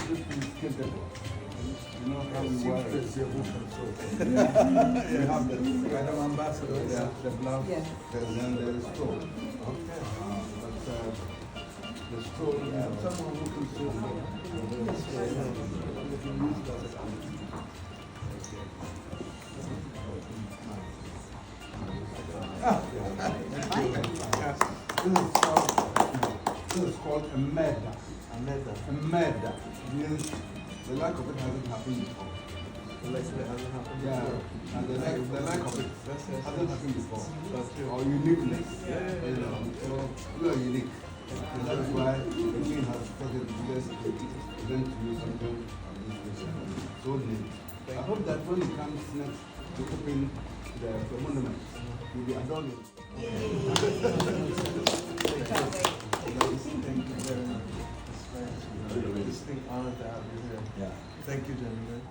this is skippable. You know how we work. We have the ambassador, the blouse, and then there is stone. Okay. But the stone, someone who can sew more. This is called a murder. A murder means the lack of it hasn't happened before. The lack of it hasn't happened before. Yeah, and the lack of it hasn't happened before. Or uniqueness. So we are unique. And that's why the king has started this event to use something so neat. I hope that when it comes next to open the monument, you'll be adoring it. Thank you very much. This thing honored to have you here. Yeah. Thank you, gentlemen.